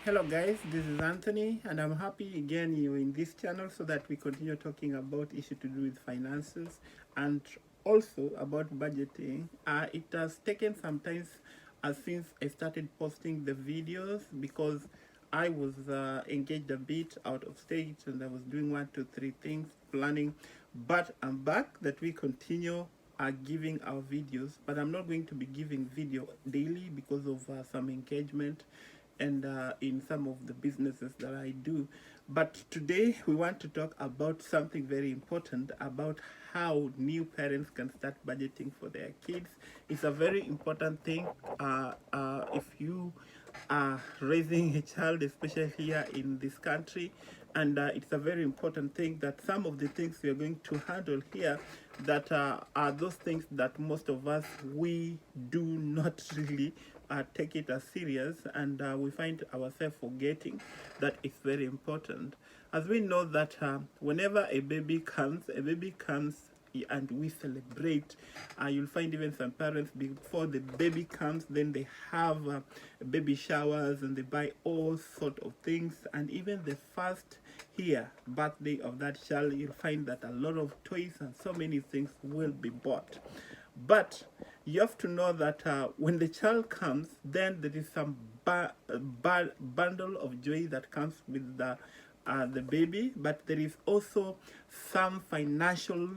Hello guys, this is Anthony and I'm happy again you're in this channel so that we continue talking about issues to do with finances and also about budgeting. It has taken some time since I started posting the videos because I was engaged a bit out of state and I was doing one, two, three things, planning. But I'm back that we continue giving our videos, but I'm not going to be giving video daily because of some engagement and in some of the businesses that I do. But today we want to talk about something very important about how new parents can start budgeting for their kids. It's a very important thing if you are raising a child, especially here in this country. And it's a very important thing that some of the things we are going to handle here that are those things that most of us we do not really take it as serious, and we find ourselves forgetting that it's very important. As we know that whenever a baby comes and we celebrate, you'll find even some parents before the baby comes, then they have baby showers and they buy all sort of things, and even the first here birthday of that child, you'll find that a lot of toys and so many things will be bought. But you have to know that when the child comes, then there is some bundle of joy that comes with the baby, but there is also some financial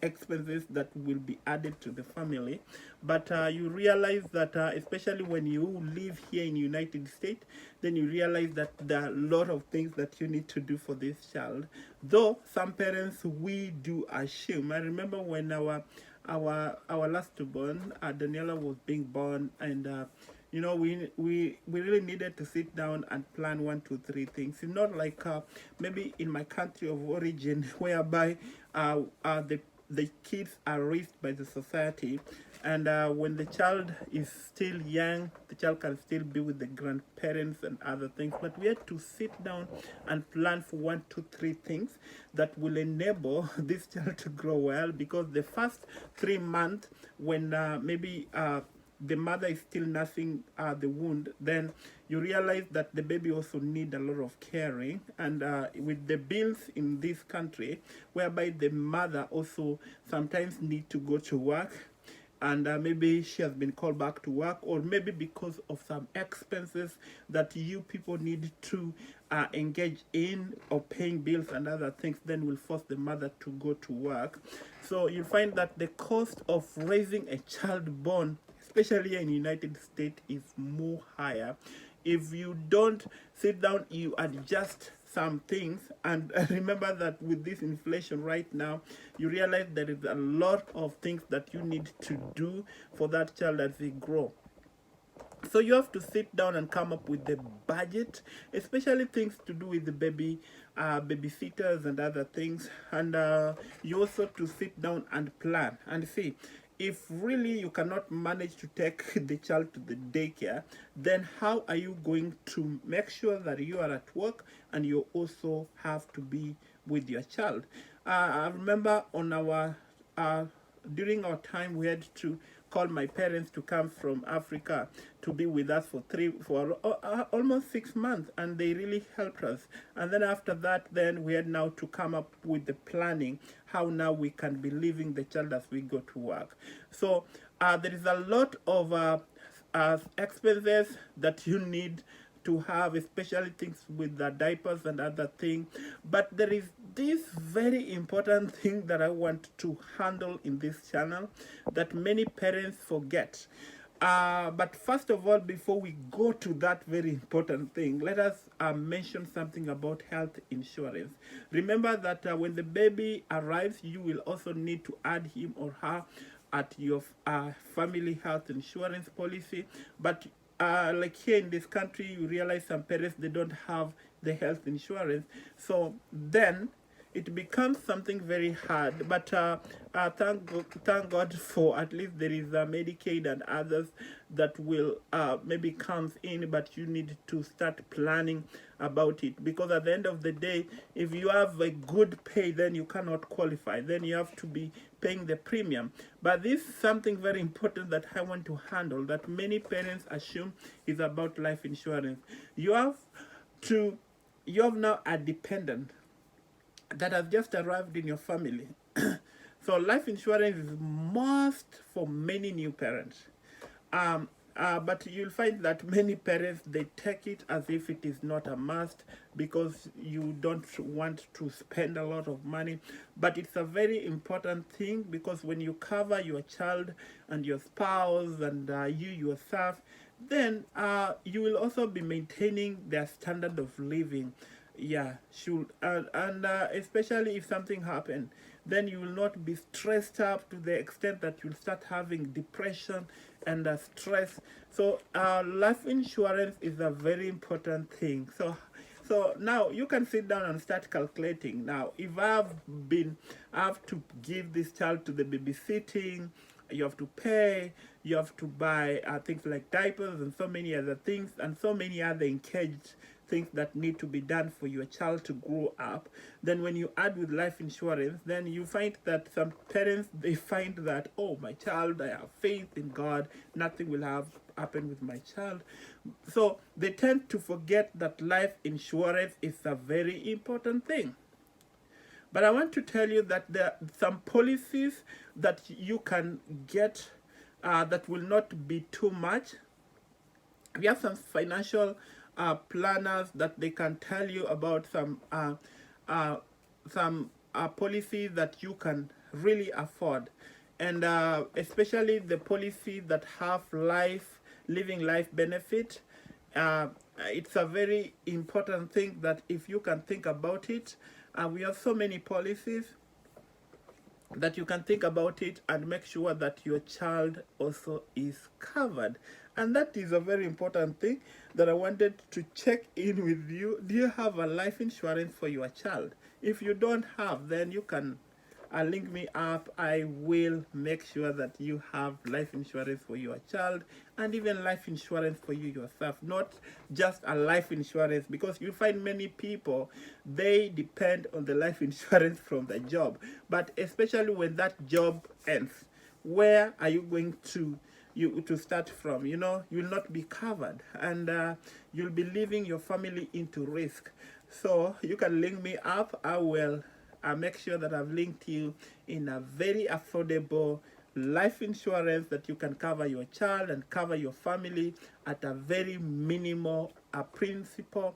expenses that will be added to the family. But you realize that especially when you live here in United States, then you realize that there are a lot of things that you need to do for this child. Though some parents we do assume. I remember when our last born, Daniela, was being born, and we really needed to sit down and plan one, two, three things. It's not like maybe in my country of origin, whereby the kids are raised by the society, and when the child is still young, the child can still be with the grandparents and other things. But we had to sit down and plan for one, two, three things that will enable this child to grow well, because the first 3 months, when maybe the mother is still nursing the wound, then you realize that the baby also need a lot of caring. And with the bills in this country, whereby the mother also sometimes need to go to work, and maybe she has been called back to work, or maybe because of some expenses that you people need to engage in, or paying bills and other things, then will force the mother to go to work. So you find that the cost of raising a child born, especially in the United States, is more higher. If you don't sit down, you adjust some things, and remember that with this inflation right now, you realize there is a lot of things that you need to do for that child as they grow. So you have to sit down and come up with the budget, especially things to do with the babysitters and other things. And you also to sit down and plan and see if really you cannot manage to take the child to the daycare, then how are you going to make sure that you are at work and you also have to be with your child? I remember on our during our time, we had to call my parents to come from Africa to be with us for almost 6 months, and they really helped us. And then after that, then we had now to come up with the planning how now we can be leaving the child as we go to work. So there is a lot of expenses that you need to have, especially things with the diapers and other things. But there is this very important thing that I want to handle in this channel that many parents forget. But first of all, before we go to that very important thing, let us mention something about health insurance. Remember that when the baby arrives, you will also need to add him or her at your family health insurance policy. But like here in this country, you realize some parents, they don't have the health insurance, so then it becomes something very hard. But thank God for at least there is Medicaid and others that will maybe comes in, but you need to start planning about it, because at the end of the day, if you have a good pay, then you cannot qualify, then you have to be paying the premium. But this is something very important that I want to handle, that many parents assume is about life insurance. You have to you have now a dependent that has just arrived in your family. So life insurance is must for many new parents. But you'll find that many parents, they take it as if it is not a must because you don't want to spend a lot of money. But it's a very important thing, because when you cover your child and your spouse and you yourself, then you will also be maintaining their standard of living. Yeah, should and especially if something happened, then you will not be stressed up to the extent that you'll start having depression and stress. So life insurance is a very important thing. So now you can sit down and start calculating. Now, if I have to give this child to the babysitting, you have to pay, you have to buy things like diapers and so many other things, and so many other engaged things that need to be done for your child to grow up. Then when you add with life insurance, then you find that some parents, they find that, oh, my child, I have faith in God, nothing will have happen with my child. So they tend to forget that life insurance is a very important thing. But I want to tell you that there are some policies that you can get that will not be too much. We have some financial planners that they can tell you about some policies that you can really afford, and especially the policies that have living life benefit. It's a very important thing that if you can think about it, we have so many policies that you can think about it and make sure that your child also is covered. And that is a very important thing that I wanted to check in with you. Do you have a life insurance for your child? If you don't have, then you can link me up. I will make sure that you have life insurance for your child, and even life insurance for you yourself, not just a life insurance, because you find many people, they depend on the life insurance from the job. But especially when that job ends, where are you going to start from? You know, you'll not be covered, and you'll be leaving your family into risk. So you can link me up. I will make sure that I've linked you in a very affordable life insurance that you can cover your child and cover your family at a very minimal principle,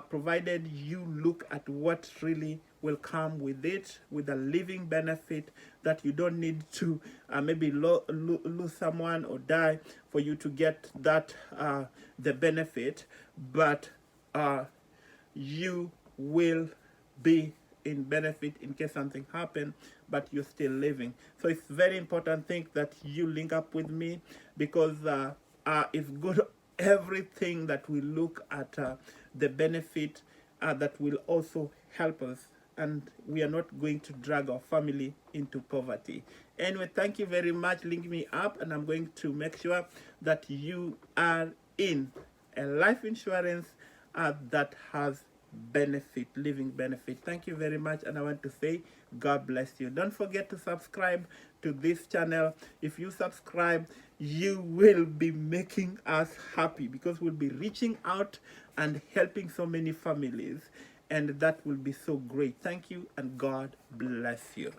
provided you look at what really will come with it, with a living benefit that you don't need to maybe lose someone or die for you to get that the benefit, but you will be in benefit in case something happen, but you're still living. So it's very important thing that you link up with me, because it's good everything that we look at the benefit that will also help us, and we are not going to drag our family into poverty. Anyway, thank you very much. Link me up, and I'm going to make sure that you are in a life insurance that has living benefit. Thank you very much, and I want to say God bless you. Don't forget to subscribe to this channel. If you subscribe, you will be making us happy, because we'll be reaching out and helping so many families, and that will be so great. Thank you, and God bless you.